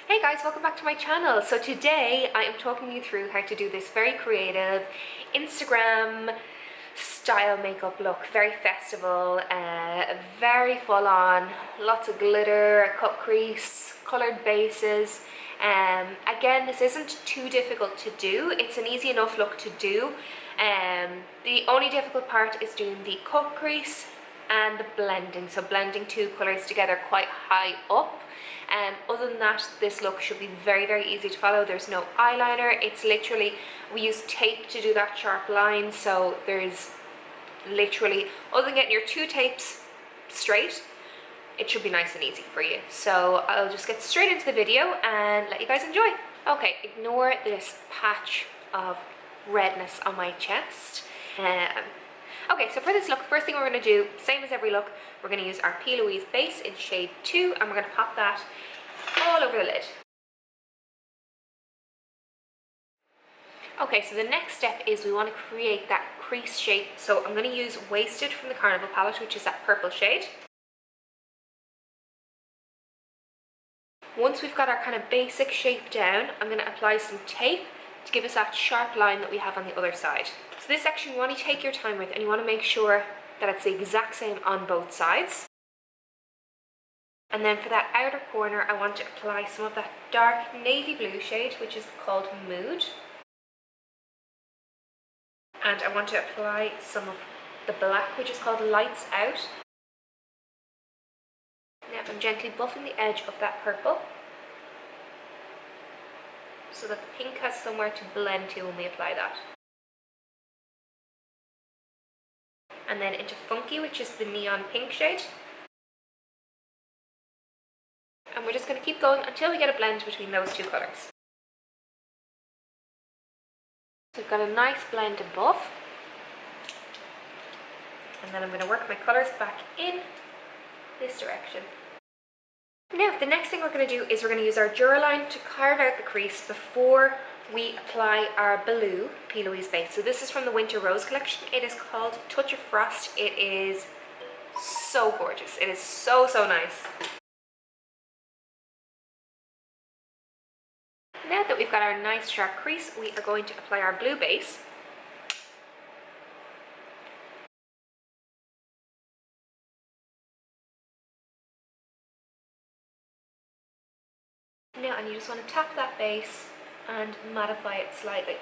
Hey guys, welcome back to my channel. So today I am talking you through how to do this very creative Instagram style makeup look, very festival, very full on, lots of glitter, cut crease, coloured bases. Again, this isn't too difficult to do, it's an easy enough look to do. The only difficult part is doing the cut crease and the blending, so blending two colours together quite high up. Other than that, this look should be very easy to follow. There's no eyeliner, it's literally, we use tape to do that sharp line, so there's literally, other than getting your two tapes straight, it should be nice and easy for you. So I'll just get straight into the video and let you guys enjoy. Okay, ignore this patch of redness on my chest. Okay, so for this look, first thing we're going to do, same as every look, we're going to use our PLouise Base in shade 2 and we're going to pop that all over the lid. Okay, so the next step is we want to create that crease shape. So I'm going to use Wasted from the Carnival palette, which is that purple shade. Once we've got our kind of basic shape down, I'm going to apply some tape to give us that sharp line that we have on the other side. So this section you want to take your time with and you want to make sure that it's the exact same on both sides. And then for that outer corner, I want to apply some of that dark navy blue shade, which is called Mood. And I want to apply some of the black, which is called Lights Out. Now I'm gently buffing the edge of that purple so that the pink has somewhere to blend to when we apply that. And then into Funki, which is the neon pink shade. And we're just going to keep going until we get a blend between those two colours. So we've got a nice blend above. And then I'm going to work my colours back in this direction. Now, the next thing we're going to do is we're going to use our Duraline to carve out the crease before we apply our blue PLouise Base. So this is from the Winter Rose collection. It is called Touch of Frost. It is so gorgeous. It is so nice. Now that we've got our nice sharp crease, we are going to apply our blue base. Now, and you just want to tap that base and mattify it slightly.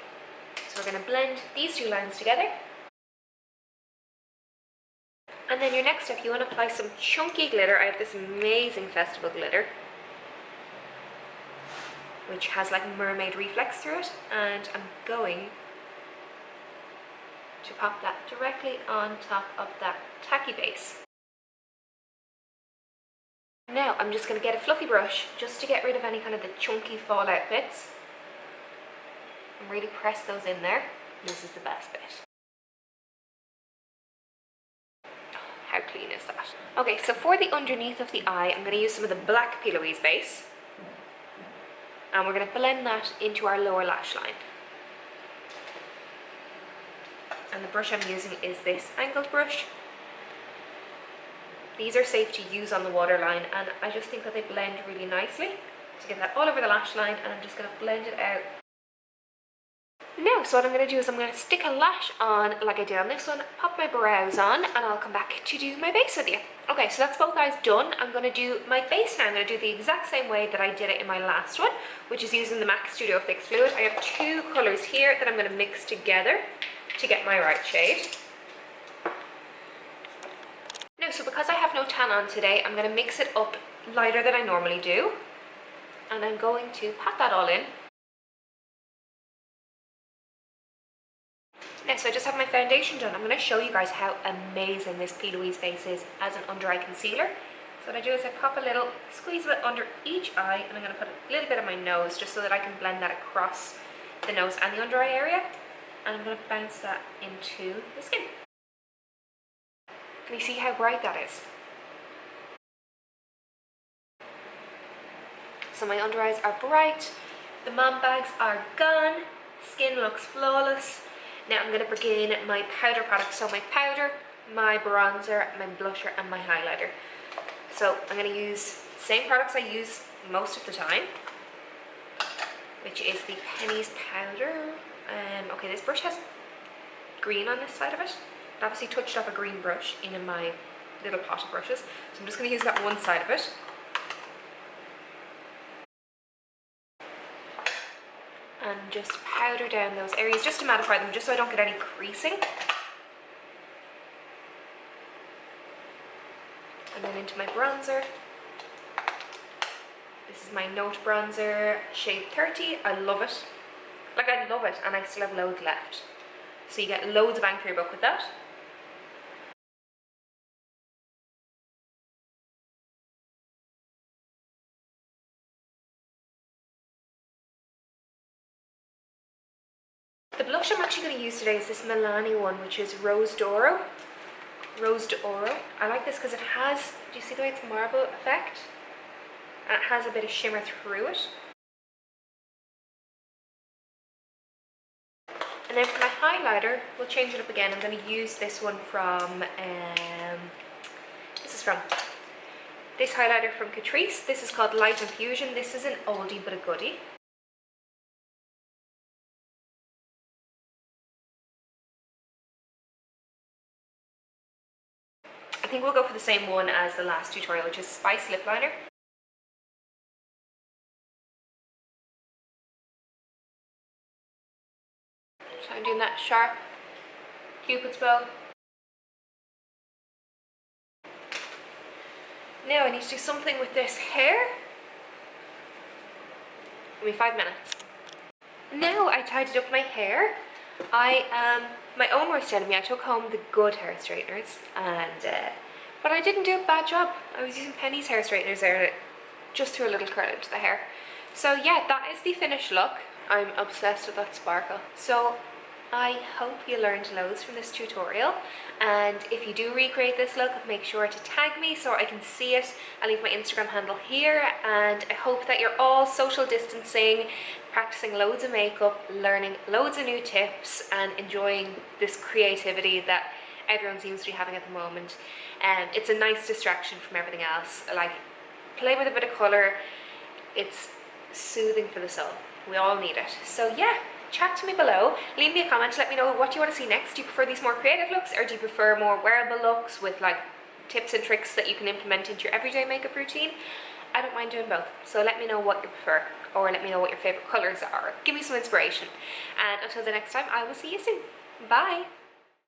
So we're going to blend these two lines together. And then your next step, you want to apply some chunky glitter. I have this amazing festival glitter, which has like mermaid reflex through it. And I'm going to pop that directly on top of that tacky base. Now I'm just going to get a fluffy brush just to get rid of any kind of the chunky fallout bits and really press those in there. This is the best bit. Oh, how clean is that? Okay, so for the underneath of the eye, I'm going to use some of the black PLouise Base and we're going to blend that into our lower lash line. And the brush I'm using is this angled brush. These are safe to use on the waterline and I just think that they blend really nicely. To get that all over the lash line, and I'm just going to blend it out. Now, so what I'm going to do is I'm going to stick a lash on like I did on this one, pop my brows on, and I'll come back to do my base with you. Okay, so that's both eyes done. I'm going to do my base now. I'm going to do the exact same way that I did it in my last one, which is using the MAC Studio Fix Fluid. I have two colours here that I'm going to mix together to get my right shade. Now, so because I have no tan on today, I'm going to mix it up lighter than I normally do. And I'm going to pat that all in. Now, so I just have my foundation done. I'm going to show you guys how amazing this PLouise Base is as an under eye concealer. So what I do is I pop a little squeeze of it under each eye, and I'm going to put a little bit on my nose just so that I can blend that across the nose and the under eye area. And I'm going to bounce that into the skin. Can you see how bright that is? So my under eyes are bright, the mom bags are gone, skin looks flawless. Now I'm going to begin my powder product. So my powder, my bronzer, my blusher and my highlighter. So I'm going to use the same products I use most of the time. which is the PLouise powder. Okay, this brush has green on this side of it. I obviously touched off a green brush in my little pot of brushes, so I'm just going to use that one side of it. And just powder down those areas, just to mattify them, just so I don't get any creasing. And then into my bronzer. This is my Note bronzer, shade 30. I love it. Like, I love it, and I still have loads left. So you get loads of bang for your buck with that. The blush I'm actually going to use today is this Milani one, which is Rose d'Oro. Rose d'Oro. I like this because it has, do you see the way it's marble effect? And it has a bit of shimmer through it. And then for my highlighter, we'll change it up again. I'm going to use this one from, this highlighter from Catrice. This is called Light Infusion. This is an oldie but a goodie. I think we'll go for the same one as the last tutorial, which is Spice Lip Liner. So I'm doing that sharp Cupid's bow. Now I need to do something with this hair. Give me 5 minutes. Now I tidied up my hair. My own worst enemy, I took home the good hair straighteners, but I didn't do a bad job. I was using Penny's hair straighteners there, just threw a little curl into the hair. So yeah, that is the finished look. I'm obsessed with that sparkle. So I hope you learned loads from this tutorial, and if you do recreate this look, make sure to tag me so I can see it. I'll leave my Instagram handle here, and I hope that you're all social distancing, practicing loads of makeup, learning loads of new tips, and enjoying this creativity that everyone seems to be having at the moment. It's a nice distraction from everything else. Like, play with a bit of colour. It's soothing for the soul. We all need it. So yeah, chat to me below. Leave me a comment. Let me know what you want to see next. Do you prefer these more creative looks, or do you prefer more wearable looks with like tips and tricks that you can implement into your everyday makeup routine? I don't mind doing both. So let me know what you prefer, or let me know what your favourite colours are. Give me some inspiration. And until the next time, I will see you soon. Bye!